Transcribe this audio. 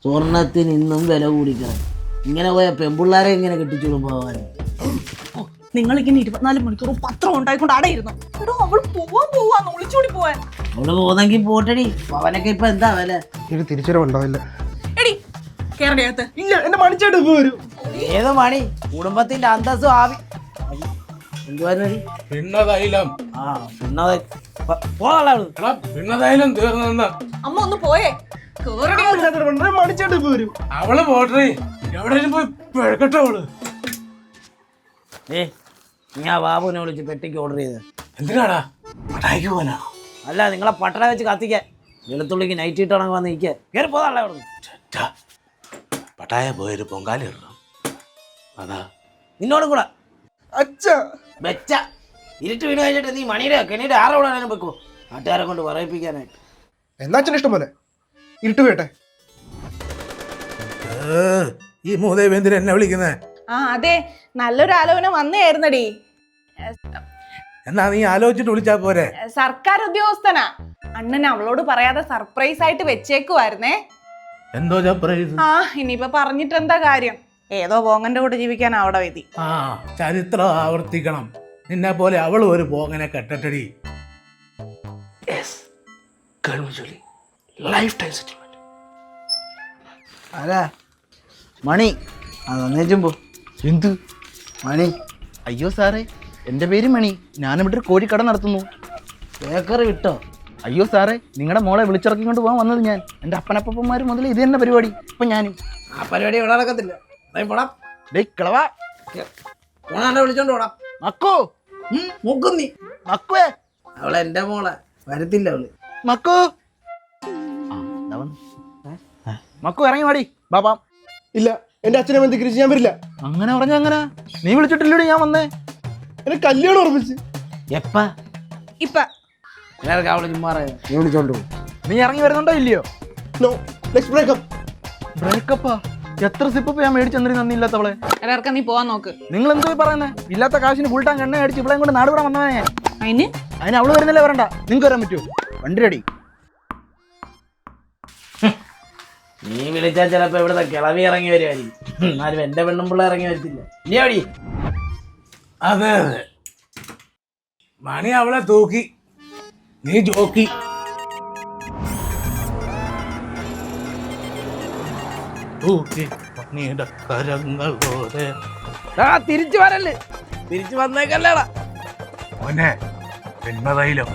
സ്വർണത്തിന് ഇന്നും വില കൂടിക്കണം. ഇങ്ങനെ പോയ പെൺപിള്ളാരെ ഇങ്ങനെ കെട്ടിച്ചോളും പോകാൻ. നിങ്ങളിങ്ങനെ 24 മണിക്കൂർ പത്രം ഉണ്ടായിക്കൊണ്ട് അടയിരുന്നു. എടോ അവൾ പോവാന്ന് ഒളിച്ചോടി പോവാൻ. അവള് പോന്നെങ്കിൽ പോട്ടടി. അവനൊക്കെ ഇപ്പൊ എന്താ വില? ഒരു തിരിച്ചറിവുണ്ടാവില്ല. എടി കേറടി അകത്ത്. ഇല്ല, എന്റെ മണിച്ചേട്ട് വരും. ഏത് മണി? കുടുംബത്തിന്റെ അന്തസ്സും ആവി എന്തുവായിരുന്നടി? പിണ്ണതൈലം. ആ പിണ്ണതൈലം പിണ്ണതൈലം തീർന്നു. അമ്മ ഒന്ന് പോയേ. കേറടി. മണിച്ചേട്ട് വരും. അവള് പോട്ടെ, എവിടെയും പോയി പിഴക്കട്ടെ അവള്. ഞാൻ ബാബുവിനെ വിളിച്ച് പെട്ടിക്ക് ഓർഡർ ചെയ്ത്. എന്തിനാടാ? പട്ടായിക്ക് പോനാ? അല്ല, നിങ്ങളെ പട്ടണ വെച്ച് കത്തിക്കാൻ. വെളുത്തുള്ളിക്ക് നൈറ്റ് ഇട്ടാണെങ്കിൽ വന്ന് നിൽക്കുക. കയറി പോതാളെ അവിടെ നിന്ന്. പട്ടായ പോയൊരു പൊങ്കാല ഇടണം. അതാ നിന്നോടും കൂടെ അച്ഛ വെച്ച ഇരുട്ട് വീണ് കഴിഞ്ഞിട്ട് നീ മണിയുടെ കെണിയുടെ ആറോടാനും വെക്കോ നാട്ടുകാരെ കൊണ്ട് പറയിപ്പിക്കാനായിട്ട്. എന്നാ അച്ഛൻ ഇഷ്ടം പോലെ ഇരുട്ട് വീട്ടെ. ഈ മൂദേവി എന്തിനാ എന്നെ വിളിക്കുന്നേ? ആ അതെ, നല്ലൊരു ആലോചന വന്നേരുന്നടി. എന്നാ നീ ആലോചിച്ചിട്ട് വിളിച്ചാ പോരെ? സർക്കാർ ഉദ്യോഗസ്ഥനാ. അണ്ണൻ അവളോട് പറയാതെ സർപ്രൈസ് ആയിട്ട് വെച്ചേക്കുവായിരുന്നേ. എന്തോ സർപ്രൈസ്? ആ ഇനിയിപ്പൊ പറഞ്ഞിട്ട് എന്താ കാര്യം? ഏതോ പോങ്ങന്റെ കൂടെ ജീവിക്കാൻ അവിടെ വിധി. ആ ചരിത്രം ആവർത്തിക്കണം. നിന്നെ പോലെ അവളും ഒരു പോങ്ങനെ കെട്ടട്ടടി. Lifetime settlement. ആരാ? മണി. അതൊന്നേച്ചും പോ. എന്ത് മണി? അയ്യോ സാറേ, എൻ്റെ പേര് മണി. ഞാനിവിടെ ഒരു കോഴിക്കട നടത്തുന്നു. ബേക്കറി വിട്ടോ? അയ്യോ സാറേ, നിങ്ങളുടെ മോളെ വിളിച്ചിറക്കിക്കൊണ്ട് പോകാൻ വന്നത് ഞാൻ. എൻ്റെ അപ്പനപ്പന്മാർ മുതൽ ഇത് തന്നെ പരിപാടി. ഇപ്പം ഞാനും ആ പരിപാടി ഇവിടെ നടക്കത്തില്ല. പോടാം. ഡേയ് കിളവാ, ഓണാണ്ടെ വിളിച്ചോണ്ട് പോടാം. മക്കോ മുക്കും നീ. മക്കുവേ, അവളെ എന്റെ മോളെ വരത്തില്ല അവള്. മക്കോ. മക്കു ഇറങ്ങി വാടി ബാബാ. ഇല്ല, എന്റെ അച്ഛനെ ബന്ധിക്കിച്ച് ഞാൻ വരില്ല. അങ്ങനെ പറഞ്ഞ അങ്ങനെ? നീ വിളിച്ചിട്ടില്ലൂടെ ഞാൻ വന്നേ. എന്നെ കല്യാണം ഉറപ്പിച്ച്. എപ്പാ? ഇപ്പൊ അവള് ചുമ്മാറ നീ വിളിച്ചോണ്ട് പോകും. നീ ഇറങ്ങി വരുന്നുണ്ടോ ഇല്ലയോ? No, let's breakup. ബ്രേക്കപ്പാ? എത്ര സിപ്പ് ഞാൻ മേടിച്ചെന്നിട്ട് നന്ദിയില്ലാത്തവളെ. എല്ലാവർക്കും നീ പോവാൻ നോക്ക്. നിങ്ങൾ എന്തോ പറയുന്നേ? ഇല്ലാത്ത കാശിന് ഫുൾ ടാങ്ക് എണ്ണ അടിച്ച് ഇവിടെ കൊണ്ട് നാട് കൂടെ വന്നതാ ഞാൻ. അതിന് അവള് വരുന്നില്ലേ? വരണ്ട. നിങ്ങൾക്ക് വരാൻ പറ്റുമോ? വണ്ടി റെഡി. നീ വിളിച്ചാൽ ചിലപ്പോ ഇവിടുത്തെ കിളവി ഇറങ്ങി വരുമായിരിക്കും. എന്നാലും എന്റെ പെണ്ണും പിള്ള ഇറങ്ങി വരത്തില്ല. ഇനി എവിടെ? അതെ അതെ, മണി അവളെ തൂക്കി, നീ ജോക്കി. കരങ്ങളോടെ തിരിച്ചു വരല്ലേ? തിരിച്ചു വന്നേക്കല്ലേടാ മോനെ. പിണ്ണതൈലം.